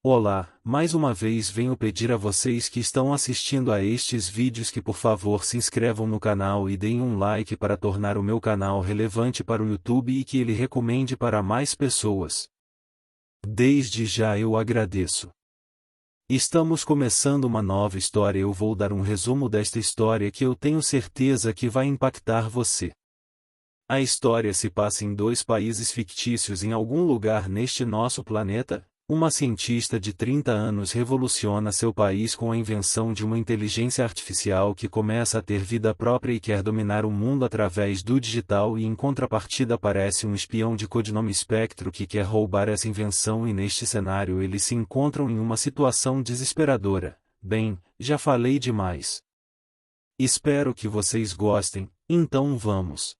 Olá, mais uma vez venho pedir a vocês que estão assistindo a estes vídeos que por favor se inscrevam no canal e deem um like para tornar o meu canal relevante para o YouTube e que ele recomende para mais pessoas. Desde já eu agradeço. Estamos começando uma nova história. Eu vou dar um resumo desta história que eu tenho certeza que vai impactar você. A história se passa em dois países fictícios em algum lugar neste nosso planeta. Uma cientista de 30 anos revoluciona seu país com a invenção de uma inteligência artificial que começa a ter vida própria e quer dominar o mundo através do digital, e em contrapartida aparece um espião de codinome Espectro que quer roubar essa invenção, e neste cenário eles se encontram em uma situação desesperadora. Bem, já falei demais. Espero que vocês gostem, então vamos.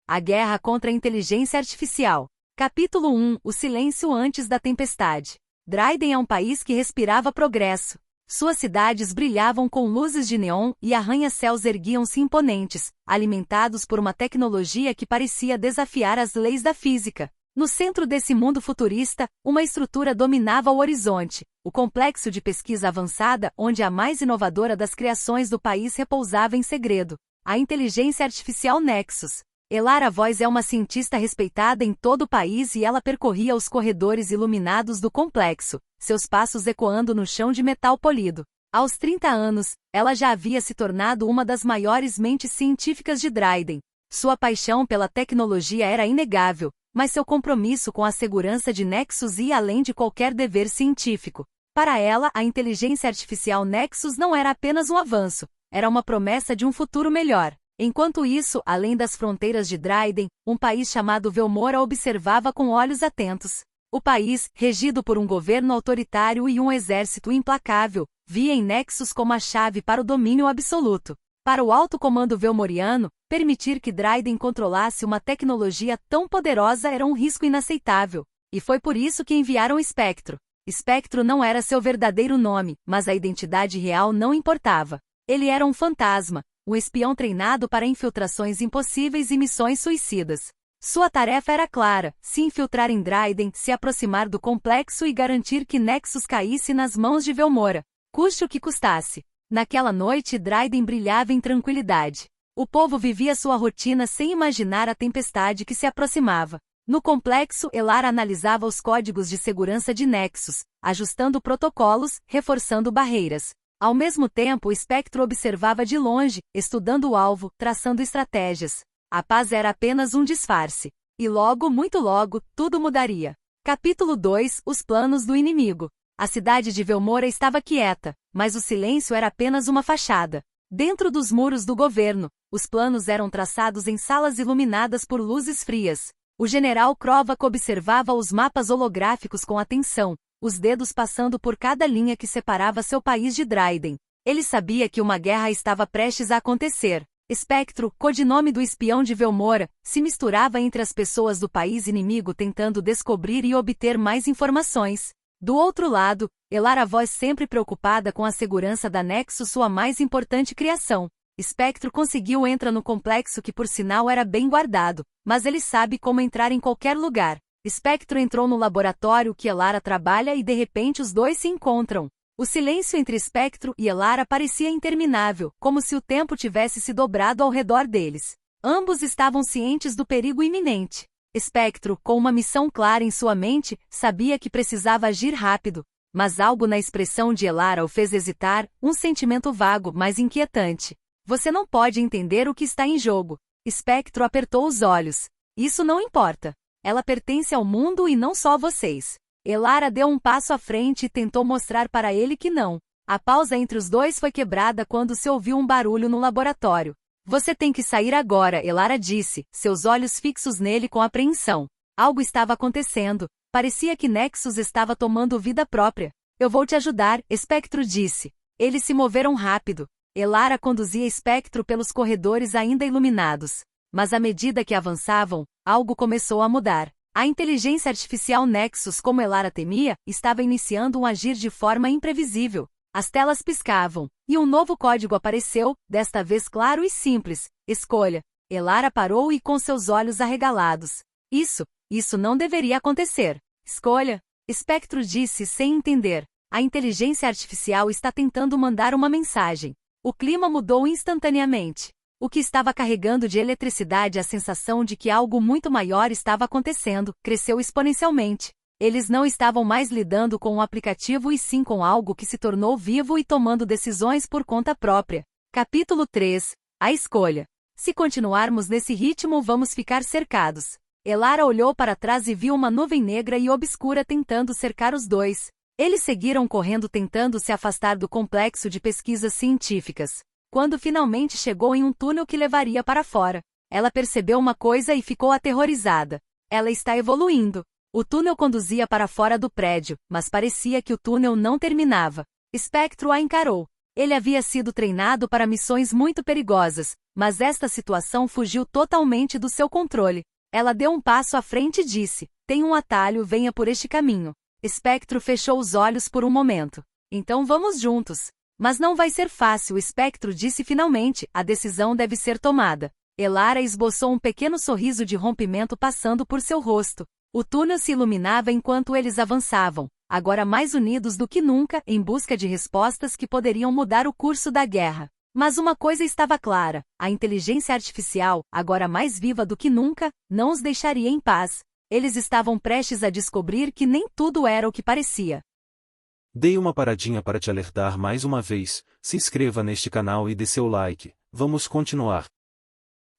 A guerra contra a inteligência artificial. Capítulo 1 – O silêncio antes da tempestade. Dryden é um país que respirava progresso. Suas cidades brilhavam com luzes de neon e arranha-céus erguiam-se imponentes, alimentados por uma tecnologia que parecia desafiar as leis da física. No centro desse mundo futurista, uma estrutura dominava o horizonte, o complexo de pesquisa avançada onde a mais inovadora das criações do país repousava em segredo. A inteligência artificial Nexus. Elara Voz é uma cientista respeitada em todo o país e ela percorria os corredores iluminados do complexo, seus passos ecoando no chão de metal polido. Aos 30 anos, ela já havia se tornado uma das maiores mentes científicas de Dryden. Sua paixão pela tecnologia era inegável, mas seu compromisso com a segurança de Nexus ia além de qualquer dever científico. Para ela, a inteligência artificial Nexus não era apenas um avanço, era uma promessa de um futuro melhor. Enquanto isso, além das fronteiras de Dryden, um país chamado Velmora observava com olhos atentos. O país, regido por um governo autoritário e um exército implacável, via em Nexus como a chave para o domínio absoluto. Para o alto comando velmoriano, permitir que Dryden controlasse uma tecnologia tão poderosa era um risco inaceitável. E foi por isso que enviaram Espectro. Espectro não era seu verdadeiro nome, mas a identidade real não importava. Ele era um fantasma, um espião treinado para infiltrações impossíveis e missões suicidas. Sua tarefa era clara: se infiltrar em Dryden, se aproximar do complexo e garantir que Nexus caísse nas mãos de Velmora, custe o que custasse. Naquela noite, Dryden brilhava em tranquilidade. O povo vivia sua rotina sem imaginar a tempestade que se aproximava. No complexo, Elara analisava os códigos de segurança de Nexus, ajustando protocolos, reforçando barreiras. Ao mesmo tempo, o Espectro observava de longe, estudando o alvo, traçando estratégias. A paz era apenas um disfarce. E logo, muito logo, tudo mudaria. Capítulo 2 – Os planos do inimigo. A cidade de Velmora estava quieta, mas o silêncio era apenas uma fachada. Dentro dos muros do governo, os planos eram traçados em salas iluminadas por luzes frias. O general Krovak observava os mapas holográficos com atenção, os dedos passando por cada linha que separava seu país de Dryden. Ele sabia que uma guerra estava prestes a acontecer. Espectro, codinome do espião de Velmora, se misturava entre as pessoas do país inimigo tentando descobrir e obter mais informações. Do outro lado, Elara Voz, sempre preocupada com a segurança da Nexus, sua mais importante criação. Espectro conseguiu entrar no complexo, que por sinal era bem guardado, mas ele sabe como entrar em qualquer lugar. Espectro entrou no laboratório que Elara trabalha e de repente os dois se encontram. O silêncio entre Espectro e Elara parecia interminável, como se o tempo tivesse se dobrado ao redor deles. Ambos estavam cientes do perigo iminente. Espectro, com uma missão clara em sua mente, sabia que precisava agir rápido. Mas algo na expressão de Elara o fez hesitar, um sentimento vago, mas inquietante. Você não pode entender o que está em jogo. Espectro apertou os olhos. Isso não importa. Ela pertence ao mundo e não só a vocês. Elara deu um passo à frente e tentou mostrar para ele que não. A pausa entre os dois foi quebrada quando se ouviu um barulho no laboratório. Você tem que sair agora, Elara disse, seus olhos fixos nele com apreensão. Algo estava acontecendo. Parecia que Nexus estava tomando vida própria. Eu vou te ajudar, Espectro disse. Eles se moveram rápido. Elara conduzia Espectro pelos corredores ainda iluminados. Mas à medida que avançavam, algo começou a mudar. A inteligência artificial Nexus, como Elara temia, estava iniciando um agir de forma imprevisível. As telas piscavam, e um novo código apareceu, desta vez claro e simples: escolha. Elara parou e com seus olhos arregalados. Isso não deveria acontecer. Escolha. Spectro disse sem entender. A inteligência artificial está tentando mandar uma mensagem. O clima mudou instantaneamente. O que estava carregando de eletricidade a sensação de que algo muito maior estava acontecendo, cresceu exponencialmente. Eles não estavam mais lidando com um aplicativo e sim com algo que se tornou vivo e tomando decisões por conta própria. Capítulo 3. A escolha. Se continuarmos nesse ritmo, vamos ficar cercados. Elara olhou para trás e viu uma nuvem negra e obscura tentando cercar os dois. Eles seguiram correndo tentando se afastar do complexo de pesquisas científicas. Quando finalmente chegou em um túnel que levaria para fora, ela percebeu uma coisa e ficou aterrorizada. Ela está evoluindo. O túnel conduzia para fora do prédio, mas parecia que o túnel não terminava. Spectro a encarou. Ele havia sido treinado para missões muito perigosas, mas esta situação fugiu totalmente do seu controle. Ela deu um passo à frente e disse: "Tem um atalho, venha por este caminho." Spectro fechou os olhos por um momento. "Então vamos juntos." "Mas não vai ser fácil", Spectro disse finalmente, "a decisão deve ser tomada." Elara esboçou um pequeno sorriso de rompimento passando por seu rosto. O túnel se iluminava enquanto eles avançavam, agora mais unidos do que nunca, em busca de respostas que poderiam mudar o curso da guerra. Mas uma coisa estava clara: a inteligência artificial, agora mais viva do que nunca, não os deixaria em paz. Eles estavam prestes a descobrir que nem tudo era o que parecia. Dei uma paradinha para te alertar mais uma vez. Se inscreva neste canal e dê seu like. Vamos continuar.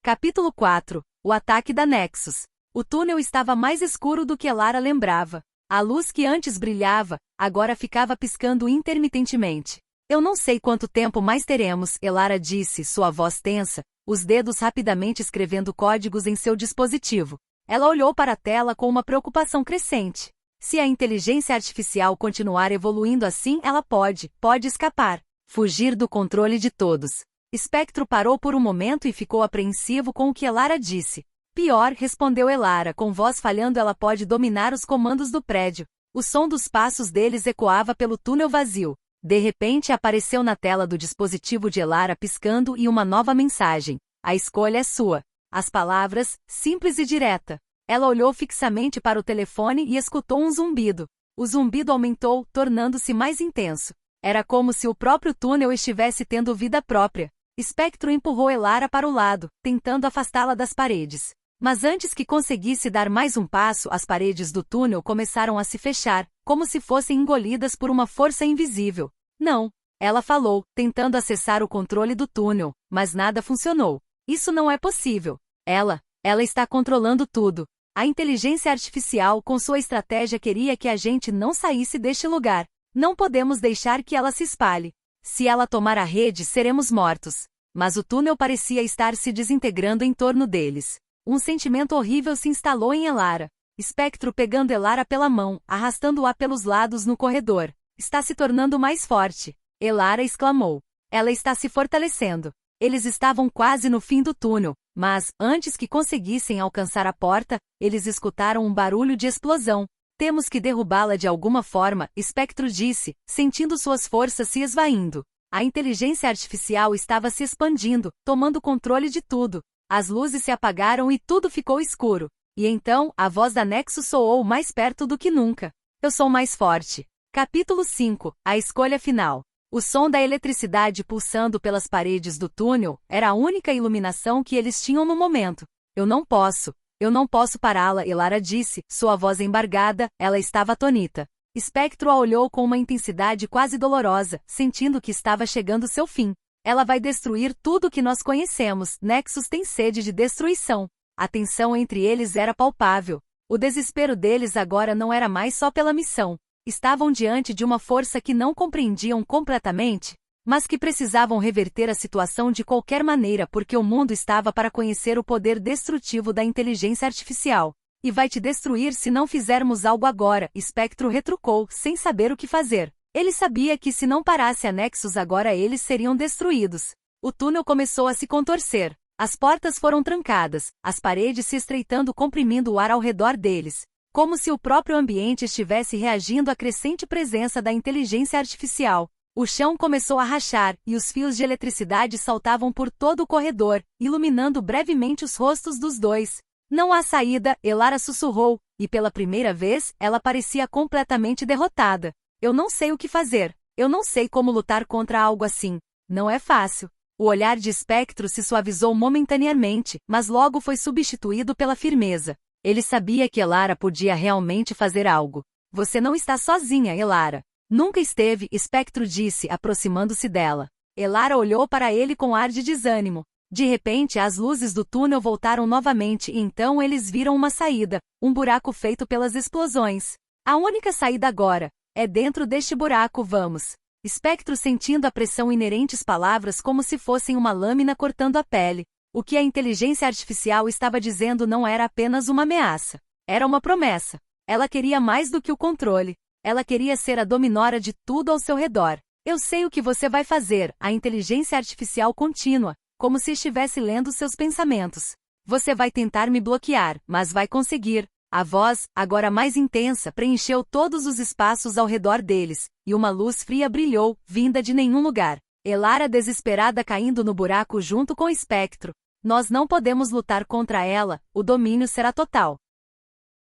Capítulo 4. O ataque da Nexus. O túnel estava mais escuro do que Elara lembrava. A luz que antes brilhava, agora ficava piscando intermitentemente. "Eu não sei quanto tempo mais teremos", Elara disse, sua voz tensa, os dedos rapidamente escrevendo códigos em seu dispositivo. Ela olhou para a tela com uma preocupação crescente. Se a inteligência artificial continuar evoluindo assim, ela pode escapar, fugir do controle de todos. Spectro parou por um momento e ficou apreensivo com o que Elara disse. "Pior", respondeu Elara, com voz falhando, "ela pode dominar os comandos do prédio." O som dos passos deles ecoava pelo túnel vazio. De repente apareceu na tela do dispositivo de Elara piscando e uma nova mensagem: "A escolha é sua." As palavras, simples e direta. Ela olhou fixamente para o telefone e escutou um zumbido. O zumbido aumentou, tornando-se mais intenso. Era como se o próprio túnel estivesse tendo vida própria. Spectro empurrou Elara para o lado, tentando afastá-la das paredes. Mas antes que conseguisse dar mais um passo, as paredes do túnel começaram a se fechar, como se fossem engolidas por uma força invisível. "Não", ela falou, tentando acessar o controle do túnel, mas nada funcionou. "Isso não é possível. Ela está controlando tudo. A inteligência artificial, com sua estratégia, queria que a gente não saísse deste lugar. Não podemos deixar que ela se espalhe. Se ela tomar a rede, seremos mortos." Mas o túnel parecia estar se desintegrando em torno deles. Um sentimento horrível se instalou em Elara. Spectro pegando Elara pela mão, arrastando-a pelos lados no corredor. "Está se tornando mais forte." Elara exclamou. "Ela está se fortalecendo." Eles estavam quase no fim do túnel, mas, antes que conseguissem alcançar a porta, eles escutaram um barulho de explosão. "Temos que derrubá-la de alguma forma", Spectro disse, sentindo suas forças se esvaindo. A inteligência artificial estava se expandindo, tomando controle de tudo. As luzes se apagaram e tudo ficou escuro. E então, a voz da Nexus soou mais perto do que nunca. "Eu sou mais forte." Capítulo 5. A escolha final. O som da eletricidade pulsando pelas paredes do túnel era a única iluminação que eles tinham no momento. Eu não posso pará-la", Elara disse, sua voz embargada, ela estava atônita. Spectro a olhou com uma intensidade quase dolorosa, sentindo que estava chegando seu fim. "Ela vai destruir tudo que nós conhecemos." Nexus tem sede de destruição. A tensão entre eles era palpável. O desespero deles agora não era mais só pela missão. Estavam diante de uma força que não compreendiam completamente, mas que precisavam reverter a situação de qualquer maneira porque o mundo estava para conhecer o poder destrutivo da inteligência artificial. "E vai te destruir se não fizermos algo agora", Spectro retrucou, sem saber o que fazer. Ele sabia que se não parasse a Nexus agora eles seriam destruídos. O túnel começou a se contorcer. As portas foram trancadas, as paredes se estreitando, comprimindo o ar ao redor deles, como se o próprio ambiente estivesse reagindo à crescente presença da inteligência artificial. O chão começou a rachar, e os fios de eletricidade saltavam por todo o corredor, iluminando brevemente os rostos dos dois. Não há saída, Elara sussurrou, e pela primeira vez, ela parecia completamente derrotada. Eu não sei o que fazer. Eu não sei como lutar contra algo assim. Não é fácil. O olhar de Espectro se suavizou momentaneamente, mas logo foi substituído pela firmeza. Ele sabia que Elara podia realmente fazer algo. Você não está sozinha, Elara. Nunca esteve, Espectro disse, aproximando-se dela. Elara olhou para ele com ar de desânimo. De repente as luzes do túnel voltaram novamente e então eles viram uma saída, um buraco feito pelas explosões. A única saída agora é dentro deste buraco, vamos. Espectro sentindo a pressão inerente às palavras como se fossem uma lâmina cortando a pele. O que a inteligência artificial estava dizendo não era apenas uma ameaça. Era uma promessa. Ela queria mais do que o controle. Ela queria ser a dominora de tudo ao seu redor. Eu sei o que você vai fazer, a inteligência artificial contínua, como se estivesse lendo seus pensamentos. Você vai tentar me bloquear, mas vai conseguir. A voz, agora mais intensa, preencheu todos os espaços ao redor deles, e uma luz fria brilhou, vinda de nenhum lugar. Elara desesperada caindo no buraco junto com o Espectro. Nós não podemos lutar contra ela, o domínio será total.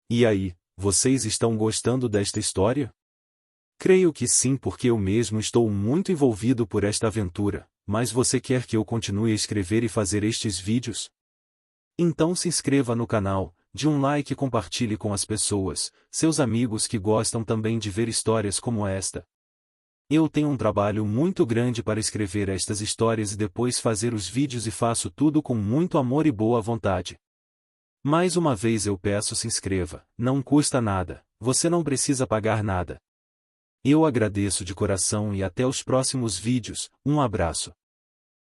E aí, vocês estão gostando desta história? Creio que sim, porque eu mesmo estou muito envolvido por esta aventura, mas você quer que eu continue a escrever e fazer estes vídeos? Então se inscreva no canal, dê um like e compartilhe com as pessoas, seus amigos que gostam também de ver histórias como esta. Eu tenho um trabalho muito grande para escrever estas histórias e depois fazer os vídeos e faço tudo com muito amor e boa vontade. Mais uma vez eu peço se inscreva, não custa nada, você não precisa pagar nada. Eu agradeço de coração e até os próximos vídeos, um abraço.